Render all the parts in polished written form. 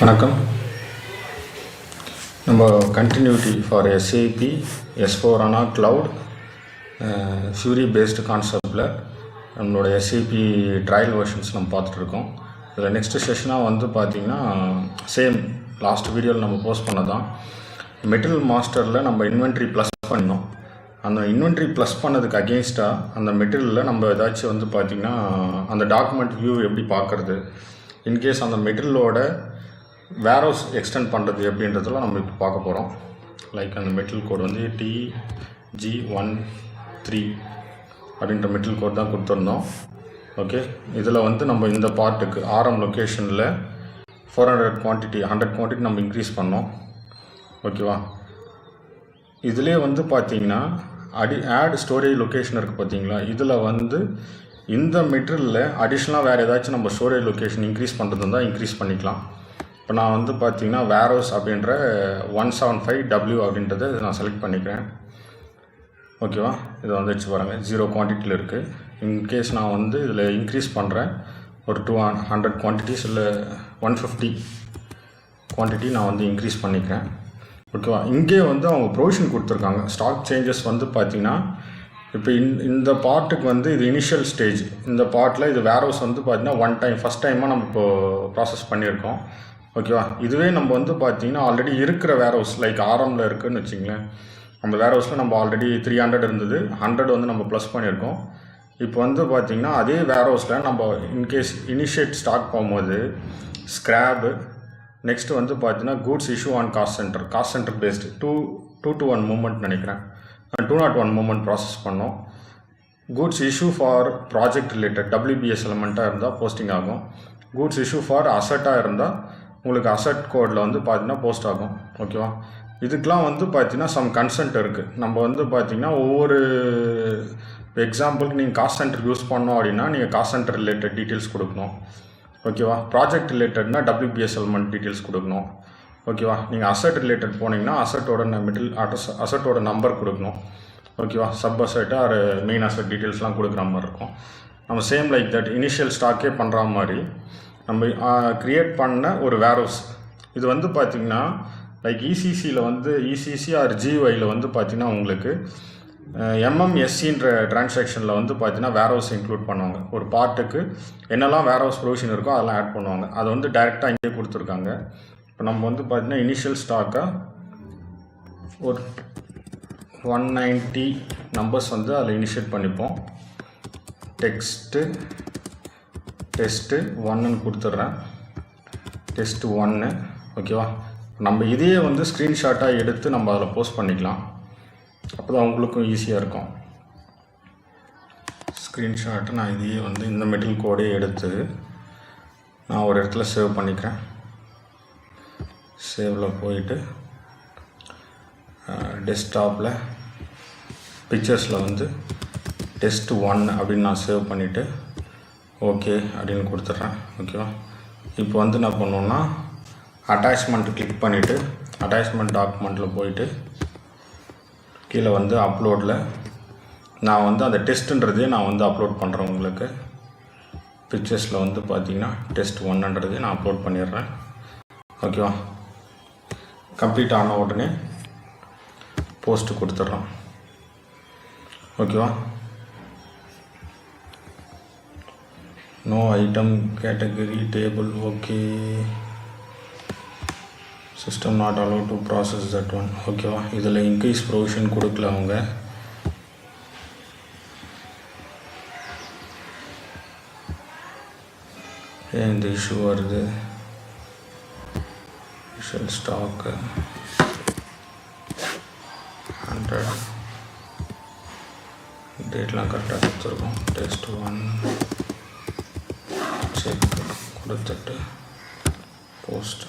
வணக்கம். நம்ம continuity for SAP S/4HANA cloud fury based கான்செப்டில் நம்மளோட SAP ட்ரையல் வெர்ஷன்ஸ் நம்ம பார்த்துட்ருக்கோம். இதில் நெக்ஸ்ட்டு செஷனாக வந்து பார்த்திங்கன்னா சேம் லாஸ்ட் வீடியோவில் நம்ம போஸ்ட் பண்ணதான் மெட்டீரியல் மாஸ்டரில் நம்ம இன்வென்ட்ரி ப்ளஸ் பண்ணோம். அந்த இன்வென்ட்ரி ப்ளஸ் பண்ணதுக்கு அகெயின்ஸ்டாக அந்த மெட்டீரியலில் நம்ம ஏதாச்சும் வந்து பார்த்திங்கன்னா அந்த டாக்குமெண்ட் வியூ எப்படி பார்க்குறது, இன்கேஸ் அந்த மெட்டீரியலோட வேர்ஹவுஸ் எக்ஸ்டெண்ட் பண்ணுறது எப்படின்றதெல்லாம் நம்ம இப்போ பார்க்க போகிறோம். லைக் அந்த மெட்டீரியல் கோட் வந்து TG13 அப்படின்ற மெட்டீரியல் கோட் தான் கொடுத்துருந்தோம். ஓகே, இதில் வந்து நம்ம இந்த பார்ட்டுக்கு ஆரம் லொக்கேஷனில் 400 குவான்டிட்டி 100 குவான்டிட்டி நம்ம இன்க்ரீஸ் பண்ணோம். ஓகேவா, இதிலே வந்து பார்த்திங்கன்னா ஆட் ஸ்டோரேஜ் லொக்கேஷன் இருக்குது பார்த்தீங்களா, இதில் வந்து இந்த மெட்டீரியலில் அடிஷ்னலாக வேறு ஏதாச்சும் நம்ம ஸ்டோரேஜ் லொக்கேஷன் இன்க்ரீஸ் பண்ணுறது இருந்தால் இன்க்ரீஸ் பண்ணிக்கலாம். இப்போ நான் வந்து பார்த்திங்கன்னா வேர்ஹவுஸ் அப்படின்ற 175W அப்படின்றத நான் செலக்ட் பண்ணிக்கிறேன். ஓகேவா, இதை வந்து வச்சு பாருங்கள் 0 குவான்டிட்டியில் இருக்குது. இன்கேஸ் நான் வந்து இதில் இன்க்ரீஸ் பண்ணுறேன் ஒரு 200 குவான்டிட்டிஸ் இல்லை 150 குவான்டிட்டி நான் வந்து இன்க்ரீஸ் பண்ணிக்கிறேன். ஓகேவா, இங்கே வந்து அவங்க ப்ரொவிஷன் கொடுத்துருக்காங்க. ஸ்டாக் சேஞ்சஸ் வந்து பார்த்திங்கன்னா இப்போ இந்த பார்ட்டுக்கு வந்து இது இனிஷியல் ஸ்டேஜ். இந்த பார்ட்டில் இது வேர்ஹவுஸ் வந்து பார்த்திங்கன்னா ஃபஸ்ட் டைமாக நம்ம இப்போது ப்ராசஸ் பண்ணியிருக்கோம். ஓகேவா, இதுவே நம்ம வந்து பார்த்திங்கன்னா ஆல்ரெடி இருக்கிற வேர்ஹவுஸ் லைக் ஆரமில் இருக்குதுன்னு வச்சிங்களேன். அந்த வேர்ஹவுஸில் நம்ம ஆல்ரெடி 300 இருந்தது, 100 வந்து நம்ம ப்ளஸ் பண்ணியிருக்கோம். இப்போ வந்து பார்த்திங்கன்னா அதே வேர்ஹவுஸில் நம்ம இன்கேஸ் இனிஷியேட் ஸ்டாக் போகும்போது ஸ்க்ராப்பு, நெக்ஸ்ட்டு வந்து பார்த்திங்கன்னா goods issue on cost center based 2-1 movement நினைக்கிறேன், 201 மூமெண்ட் ப்ராசஸ் பண்ணோம். Goods issue for project related WBS எலமெண்ட்டாக இருந்தால் போஸ்டிங் ஆகும். கூட்ஸ் இஷ்யூ ஃபார் அசட்டாக இருந்தால் உங்களுக்கு அசட் கோடில் வந்து பார்த்திங்கன்னா போஸ்ட் ஆகும். ஓகேவா, இதுக்கெலாம் வந்து பார்த்திங்கன்னா சம் கன்சென்ட் இருக்குது. நம்ம வந்து பார்த்திங்கன்னா ஒவ்வொரு எக்ஸாம்பிளுக்கு நீங்கள் காஸ்ட் சென்டர் யூஸ் பண்ணோம் அப்படின்னா நீங்கள் காஸ்ட் சென்டர் ரிலேட்டட் டீட்டெயில்ஸ் கொடுக்கணும். ஓகேவா, ப்ராஜெக்ட் ரிலேட்டட்னா WBS எலமெண்ட் டீட்டெயில்ஸ் கொடுக்கணும். ஓகேவா, நீங்கள் அசட் ரிலேட்டட் போனீங்கன்னா அசட்டோட நம்பர் கொடுக்கணும். ஓகேவா, சப் அசட்டு ஒரு மெயின் அசட் டீட்டெயில்ஸ்லாம் கொடுக்குற மாதிரி இருக்கும். நம்ம சேம் லைக் தட் இனிஷியல் ஸ்டாக்கே பண்ணுற மாதிரி நம்ம க்ரியேட் பண்ண ஒரு வேர்ஹவுஸ். இது வந்து பார்த்திங்கன்னா லைக் ECCயில் வந்து ECC ஆர் GUIயில் வந்து பார்த்திங்கன்னா உங்களுக்கு MMSCன்ற டிரான்சாக்ஷனில் வந்து பார்த்திங்கன்னா வேர்ஹவுஸ் இன்க்ளூட் பண்ணுவாங்க. ஒரு பார்ட்டுக்கு என்னெல்லாம் வேர்ஹவுஸ் ப்ரொவிஷன் இருக்கோ அதெல்லாம் ஆட் பண்ணுவாங்க. அதை வந்து டைரெக்டாக இங்கே கொடுத்துருக்காங்க. இப்போ நம்ம வந்து பார்த்திங்கன்னா இனிஷியல் ஸ்டாக்காக ஒரு 190 நம்பர்ஸ் வந்து அதில் இனிஷியேட் பண்ணிப்போம். டெஸ்ட்டு 1ன்னு கொடுத்துட்றேன், டெஸ்ட்டு 1. ஓகேவா, நம்ம இதையே வந்து ஸ்க்ரீன்ஷாட்டாக எடுத்து நம்ம அதில் போஸ்ட் பண்ணிக்கலாம். அப்போ தான் உங்களுக்கும் ஈஸியாக இருக்கும். ஸ்க்ரீன்ஷாட்டை நான் இதையே வந்து இந்த மெட்டீரியல் கோடே எடுத்து நான் ஒரு இடத்துல சேவ் பண்ணிக்கிறேன். சேவில் போயிட்டு டெஸ்க்டாப்பில் பிக்சர்ஸில் வந்து டெஸ்ட் 1 அப்படின்னு நான் சேவ் பண்ணிவிட்டு ஓகே அப்படின்னு கொடுத்துட்றேன். ஓகேவா, இப்போ வந்து என்ன பண்ணோன்னா அட்டாச்மெண்ட் கிளிக் பண்ணிவிட்டு அட்டாச்மெண்ட் டாக்குமெண்ட்டில் போயிட்டு கீழே வந்து அப்லோடில் நான் வந்து அந்த டெஸ்ட்டுன்றதே நான் வந்து அப்லோட் பண்ணுறேன். உங்களுக்கு பிக்சர்ஸில் வந்து பார்த்திங்கன்னா டெஸ்ட் 1ன்றதே நான் அப்லோட் பண்ணிடுறேன். ஓகேவா, கம்ப்ளீட் ஆன உடனே போஸ்ட்டு கொடுத்துட்றோம். ஓகேவா, no item category table. Okay, system not allow to process that one. ஓகேவா, இதில் இன்க்ரீஸ் ப்ரொவிஷன் கொடுக்கல அவங்க. இந்த இஷ்யூ வருது. இனிஷியல் ஸ்டாக்கு 100 டேட்லாம் கரெக்டாக கொடுத்துருக்கோம். டெஸ்ட் 1 செக் கொடுத்துட்டு post.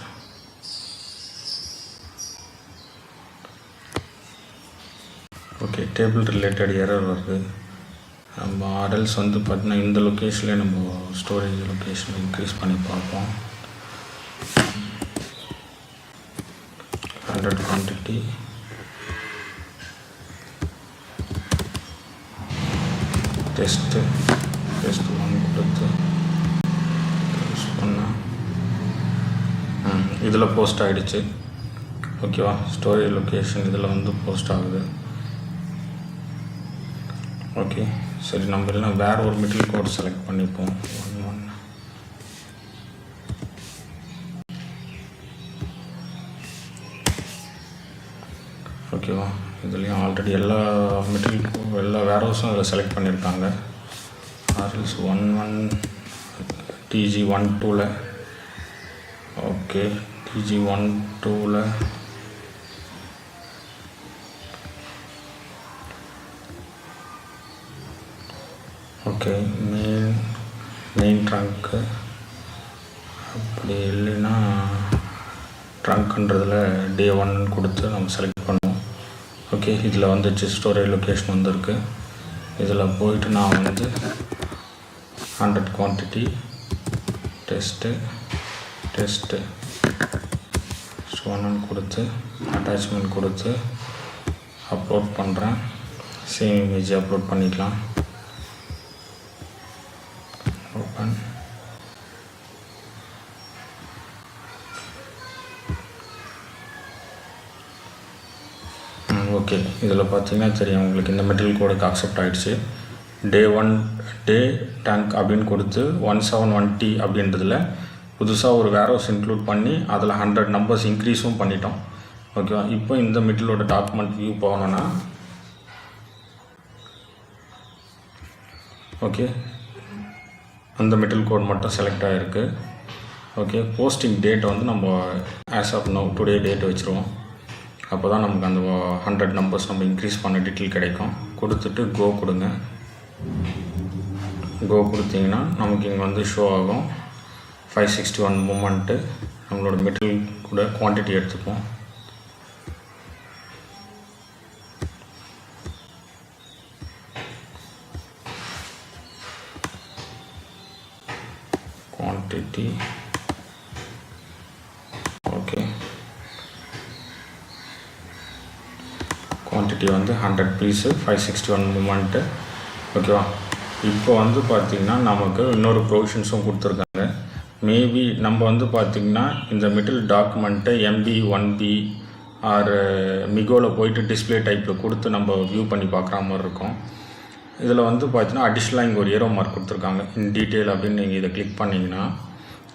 Okay, table related error வருது. நம்ம ஆர்டல்ஸ் வந்து பார்த்திங்கன்னா இந்த லொக்கேஷன்லேயே நம்ம ஸ்டோரேஜ் லொக்கேஷன் இன்க்ரீஸ் பண்ணி பார்ப்போம். 100 குவான்டிட்டி டெஸ்ட் 1 கொடுத்து யூஸ் பண்ணால் இதில் போஸ்ட் ஆகிடுச்சு. ஓகேவா, ஸ்டோரேஜ் லொக்கேஷன் இதில் வந்து போஸ்ட் ஆகுது. ஓகே சரி, நம்ம இல்லைனா வேறு ஒரு மிடில் கோட் செலக்ட் பண்ணிப்போம். 1 ஓகேவா. இதுலேயும் ஆல்ரெடி எல்லா வேர்ஹவுஸும் அதில் செலக்ட் பண்ணியிருக்காங்க. RS 11 TG 12ல் ஓகே, TG 12ல் ஓகே மெயின் ட்ரங்க்கு, அப்படி இல்லைன்னா ட்ரங்க்ன்றதில் Day 1 கொடுத்து நம்ம செலக்ட் பண்ணுவோம். ஓகே, இதில் வந்துச்சு ஸ்டோரேஜ் லொக்கேஷன் வந்திருக்கு. இதில் போயிட்டு நான் வந்து 100 குவான்டிட்டி டெஸ்ட்டு 1 கொடுத்து அட்டாச்மெண்ட் கொடுத்து அப்லோட் பண்ணுறேன். சேம் இமேஜ் அப்லோட் பண்ணிக்கலாம். ஓப்பன். ஓகே, இதில் பார்த்தீங்கன்னா தெரியும் உங்களுக்கு, இந்த மெட்டீரியல் கோடுக்கு அக்செப்ட் ஆகிடுச்சு. Day 1 டேங்க் அப்படின்னு கொடுத்து 171T அப்படின்றதில் புதுசாக ஒரு வேர்ஹவுஸ் இன்க்ளூட் பண்ணி அதில் 100 நம்பர்ஸ் இன்க்ரீஸும் பண்ணிட்டோம். ஓகேவா. இப்போ இந்த மெட்டீரியலோட டாக்குமெண்ட் வியூ போகணுன்னா ஓகே, அந்த மெட்டீரியல் கோட் மட்டும் செலக்ட் ஆகிருக்கு. ஓகே, போஸ்டிங் டேட்டை வந்து நம்ம as of now today date வச்சுருவோம். அப்போ தான் நமக்கு அந்த 100 நம்பர்ஸ் நம்ம இன்க்ரீஸ் பண்ண டீட்டெயில் கிடைக்கும். கொடுத்துட்டு கோ கொடுங்க. கோ கொடுத்தீங்கன்னா நமக்கு இங்கே வந்து ஷோ ஆகும் 561 மூமெண்ட்டு. நம்மளோட மெட்டீரியல் கூட குவான்டிட்டி எடுத்துப்போம். குவான்டிட்டி ஓகே, குவான்டிட்டி வந்து 100 பீஸு 561 மூமெண்ட்டு. ஓகேவா. இப்போ வந்து பார்த்திங்கன்னா நமக்கு இன்னொரு ப்ரொவிஷன்ஸும் கொடுத்துருக்காங்க. மேபி நம்ம வந்து பார்த்திங்கன்னா இந்த மிடில் டாக்குமெண்ட்டை MB 1B ஆர் மிகோவில் போயிட்டு டிஸ்பிளே டைப்பில் கொடுத்து நம்ம வியூ பண்ணி பார்க்குற மாதிரி இருக்கும். இதில் வந்து பார்த்திங்கன்னா அடிஷ்னலாக இங்கே ஒரு ஏரோ மார்க் கொடுத்துருக்காங்க, இன் டீட்டெயில் அப்படின்னு. நீங்கள் இதை கிளிக் பண்ணிங்கன்னா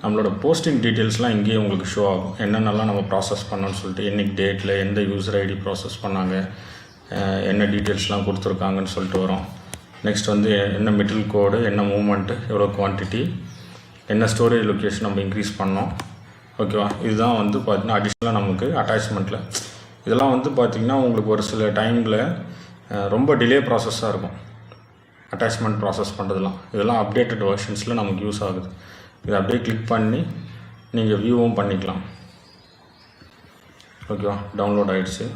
நம்மளோட போஸ்டிங் டீட்டெயில்ஸ்லாம் இங்கேயே உங்களுக்கு ஷோ ஆகும். என்னென்னலாம் நம்ம ப்ராசஸ் பண்ணோன்னு சொல்லிட்டு, என்னைக்கு டேட்டில் எந்த யூசர் ஐடி ப்ராசஸ் பண்ணாங்க, என்ன டீட்டெயில்ஸ்லாம் கொடுத்துருக்காங்கன்னு சொல்லிட்டு வரும். நெக்ஸ்ட் வந்து என்ன மெட்டீரியல் கோடு, என்ன மூமெண்ட்டு, எவ்வளோ குவான்டிட்டி, என்ன ஸ்டோரேஜ் லொக்கேஷன் நம்ம இன்க்ரீஸ் பண்ணோம். ஓகேவா. இதுதான் வந்து பார்த்திங்கன்னா அடிஷ்னலாக நமக்கு அட்டாச்மெண்ட்டில். இதெல்லாம் வந்து பார்த்திங்கன்னா உங்களுக்கு ஒரு சில டைமில் ரொம்ப டிலே ப்ராசஸாக இருக்கும் அட்டாச்மெண்ட் ப்ராசஸ் பண்ணுறதுலாம். இதெல்லாம் அப்டேட்டட் வெர்ஷன்ஸில் நமக்கு யூஸ் ஆகுது. இதை அப்படியே கிளிக் பண்ணி நீங்கள் வியூவும் பண்ணிக்கலாம். ஓகேவா. டவுன்லோட் ஆகிடுச்சு.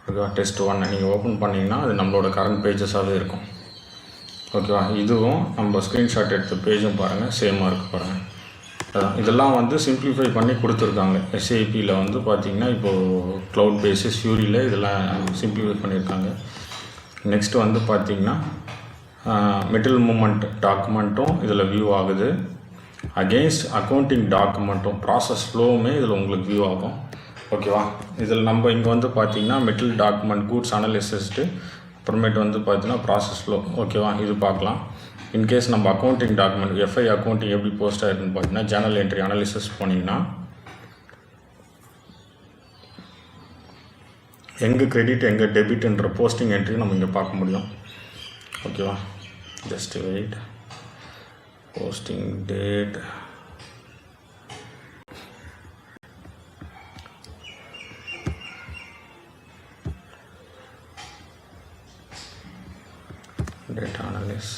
ஓகேவா. டெஸ்ட் 1 நீங்கள் ஓப்பன் பண்ணிங்கன்னா அது நம்மளோட கரண்ட் பேஜஸாகவே இருக்கும். ஓகேவா. இதுவும் நம்ம ஸ்க்ரீன்ஷாட் எடுத்த பேஜும் பாருங்கள், சேமாக இருக்குது பாருங்கள். இதெல்லாம் வந்து சிம்பிளிஃபை பண்ணி கொடுத்துருக்காங்க. SAPயில் வந்து பார்த்திங்கன்னா இப்போது க்ளவுட் பேஸஸ் ஃபியூரியில் இதெல்லாம் சிம்பிளிஃபை பண்ணியிருக்காங்க. நெக்ஸ்ட்டு வந்து பார்த்திங்கன்னா மெட்டீரியல் மூமெண்ட் டாக்குமெண்ட்டும் இதில் வியூ ஆகுது. அகெயின்ஸ்ட் அக்கௌண்டிங் டாக்குமெண்ட்டும் ப்ராசஸ் ஃப்ளோவுமே இதில் உங்களுக்கு வியூ ஆகும். ஓகேவா. இதில் நம்ம இங்கே வந்து பார்த்திங்கன்னா மெட்டீரியல் டாக்குமெண்ட் கூட்ஸ் அனலிசிஸ்ட்டு, அப்புறமேட்டு வந்து பார்த்திங்கன்னா ப்ராசஸ் ஃப்ளோ. ஓகேவா. இது பார்க்கலாம். இன்கேஸ் நம்ம அக்கௌண்டிங் டாக்குமெண்ட் FI அக்கௌண்டிங் எப்படி போஸ்ட் ஆகிருக்குன்னு பார்த்தீங்கன்னா ஜேர்னல் என்ட்ரி அனாலிசிஸ் போனீங்கன்னா எங்கே கிரெடிட் எங்கே டெபிட்ன்ற போஸ்டிங் என்ட்ரி நம்ம இங்கே பார்க்க முடியும். ஓகேவா. Just wait. Posting date, data analysis,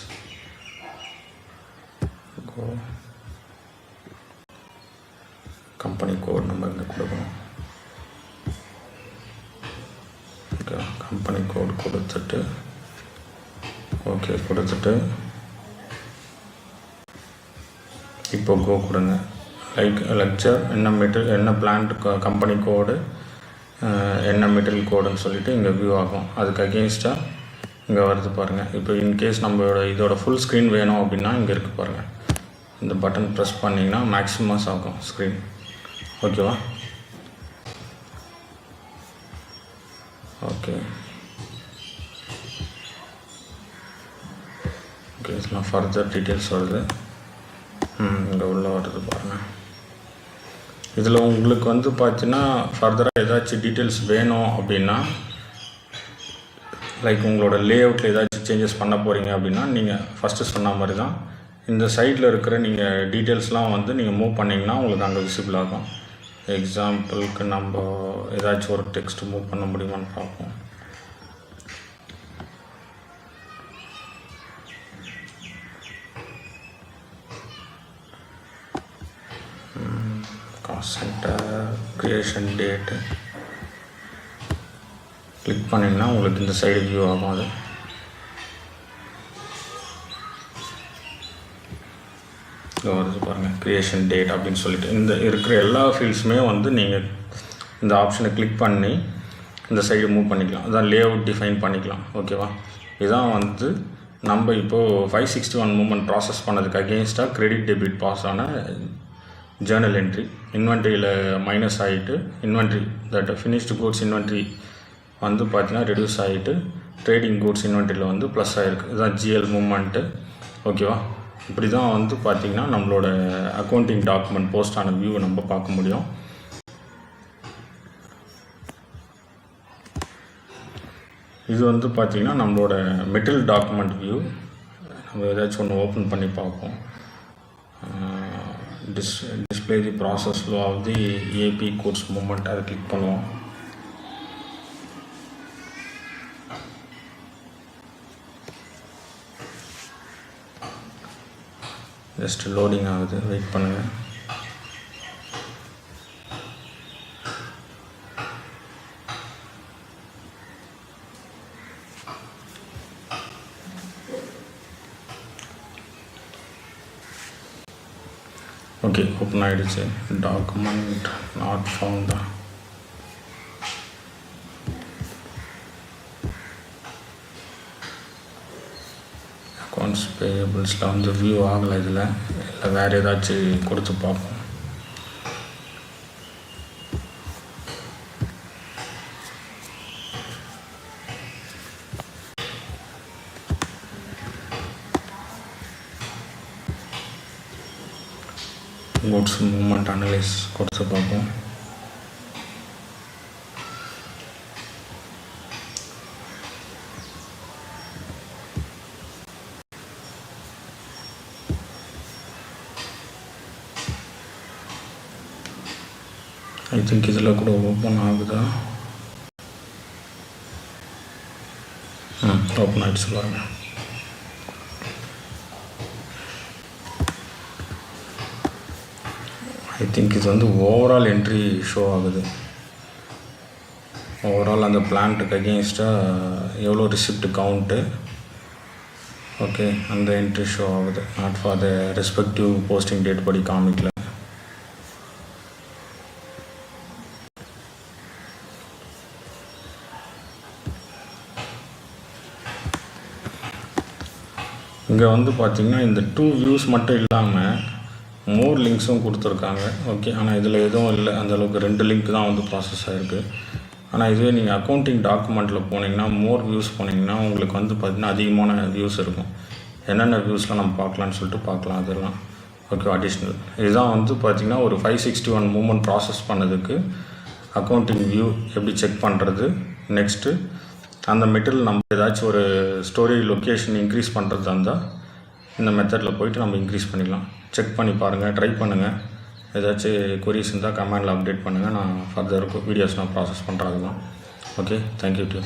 go, company code நம்ம இங்கே கொடுக்கணும். ஓகே, கம்பெனி கோட் கொடுத்துட்டு ஓகே கொடுத்துட்டு இப்போ கோ கொடுங்க. லெக்சர் என்ன மெட்டீரியல், என்ன பிளான்ட், கம்பெனி கோடு, என்ன மெட்டீரியல் கோடுன்னு சொல்லிவிட்டு இங்கே வியூ ஆகும். அதுக்கு அகெயின்ஸ்டாக இங்கே வருது பாருங்கள். இப்போ இன்கேஸ் நம்மளோட இதோட ஃபுல் ஸ்க்ரீன் வேணும் அப்படின்னா இங்கே இருக்குது பாருங்கள். இந்த பட்டன் ப்ரெஸ் பண்ணிங்கன்னா மேக்ஸிமஸ் ஆகும் ஸ்க்ரீன். ஓகேவா? ஓகே ஓகே இதெல்லாம் ஃபர்தர் டீட்டெயில்ஸ் வருது. இங்கே உள்ள வருது பாருங்கள். இதில் உங்களுக்கு வந்து பார்த்தீங்கன்னா ஃபர்தராக ஏதாச்சும் டீட்டெயில்ஸ் வேணும் அப்படின்னா, லைக் உங்களோட லேஅவுட்டில் ஏதாச்சும் சேஞ்சஸ் பண்ண போகிறீங்க அப்படின்னா, நீங்கள் ஃபஸ்ட்டு சொன்ன மாதிரி தான் இந்த சைடில் இருக்கிற நீங்கள் டீட்டெயில்ஸ்லாம் வந்து நீங்கள் மூவ் பண்ணிங்கன்னா உங்களுக்கு அங்கே விசிபிள் ஆகும். எக்ஸாம்பிளுக்கு நம்ம ஏதாச்சும் ஒரு டெக்ஸ்ட் மூவ் பண்ண முடியுமான்னு பார்ப்போம். Cost centre creation date click பண்ணிங்கன்னா உங்களுக்கு இந்த சைடு வியூ ஆகும். அது வருது பாருங்கள், க்ரியேஷன் டேட் அப்படின்னு சொல்லிட்டு இந்த இருக்கிற எல்லா ஃபீல்ட்ஸுமே வந்து நீங்கள் இந்த ஆப்ஷனை கிளிக் பண்ணி இந்த சைடு மூவ் பண்ணிக்கலாம். அதான் லேஅவுட் டிஃபைன் பண்ணிக்கலாம். ஓகேவா? இதான் வந்து நம்ம இப்போது 561 மூவ்மெண்ட் ப்ராசஸ் பண்ணதுக்கு அகெயின்ஸ்டாக கிரெடிட் டெபிட் பாஸ் ஆன ஜேர்னல் என்ட்ரி. இன்வென்ட்ரியில் மைனஸ் ஆகிட்டு inventory that finished goods inventory வந்து பார்த்தீங்கன்னா ரெடியூஸ் ஆகிட்டு ட்ரேடிங் கூட்ஸ் இன்வென்ட்ரியில் வந்து ப்ளஸ் ஆகிருக்கு. இதுதான் ஜிஎல் மூவ்மெண்ட்டு. ஓகேவா? இப்படி தான் வந்து பார்த்திங்கன்னா நம்மளோட அக்கௌண்டிங் டாக்குமெண்ட் போஸ்ட் ஆன வியூவை நம்ம பார்க்க முடியும். இது வந்து பார்த்திங்கன்னா நம்மளோட மெட்டீரியல் டாக்குமெண்ட் வியூ. நம்ம ஏதாச்சும் ஒன்று ஓப்பன் பண்ணி பார்ப்போம். Display the process flow of the AB goods movement அதை கிளிக் பண்ணுவோம். ஜஸ்ட் லோடிங் ஆகுது, வெயிட் பண்ணுங்கள். ஓகே, ஓப்பன் ஆகிடுச்சு. Document not found. அக்கௌண்ட்ஸ் பேயபிள்ஸில் வந்து வியூ ஆகலை. இதில் இல்லை வேறு ஏதாச்சும் கொடுத்து பார்ப்போம். கூட்ஸ் மூவ்மெண்ட் அனலைஸ் கொடுத்து பார்ப்போம். ஐ திங்க் இதில் கூட ஓப்பன் ஆகுதா? ஓப்பன் ஆகிடுச்சு பாருங்க. ஐ திங்க் இது வந்து ஓவரால் என்ட்ரி ஷோ ஆகுது. ஓவரால் அந்த பிளான்ட்டுக்கு அகெயின்ஸ்டாக எவ்வளோ ரிசிப்ட் கவுண்ட்டு, ஓகே, அந்த என்ட்ரி ஷோ ஆகுது. Not for the respective posting date படி காமிக்கல. இங்கே வந்து பார்த்திங்கன்னா இந்த 2 வியூஸ் மட்டும் இல்லாமல் மோர் லிங்க்ஸும் கொடுத்துருக்காங்க. ஓகே, ஆனால் இதில் எதுவும் இல்லை. அந்தளவுக்கு 2 லிங்க் தான் வந்து ப்ராசஸ் ஆகிருக்கு. ஆனால் இதுவே நீங்கள் அக்கௌண்டிங் டாக்குமெண்ட்டில் போனீங்கன்னா மோர் வியூஸ் போனீங்கன்னா உங்களுக்கு வந்து பார்த்திங்கன்னா அதிகமான வியூஸ் இருக்கும். என்னென்ன வியூஸ்லாம் நம்ம பார்க்கலான்னு சொல்லிட்டு பார்க்கலாம். அதெல்லாம் ஓகே, அடிஷ்னல். இதுதான் வந்து பார்த்திங்கன்னா ஒரு 561 மூவ்மெண்ட் ப்ராசஸ் பண்ணதுக்கு அக்கௌண்டிங் வியூ எப்படி செக் பண்ணுறது. நெக்ஸ்ட்டு அந்த மெட்டீரியல் நம்ம ஏதாச்சும் ஒரு ஸ்டோரேஜ் லொக்கேஷன் இன்க்ரீஸ் பண்ணுறதா இருந்தால் இந்த மெத்தடில் போய்ட்டு நம்ம இன்க்ரீஸ் பண்ணிக்கலாம். செக் பண்ணி பாருங்கள், ட்ரை பண்ணுங்கள். ஏதாச்சும் கொரிஸ் இருந்தால் கமெண்டில் அப்டேட் பண்ணுங்கள். நான் ஃபர்தர் வீடியோஸ் நான் ப்ராசஸ் பண்ணுறது தான். Okay, thank you.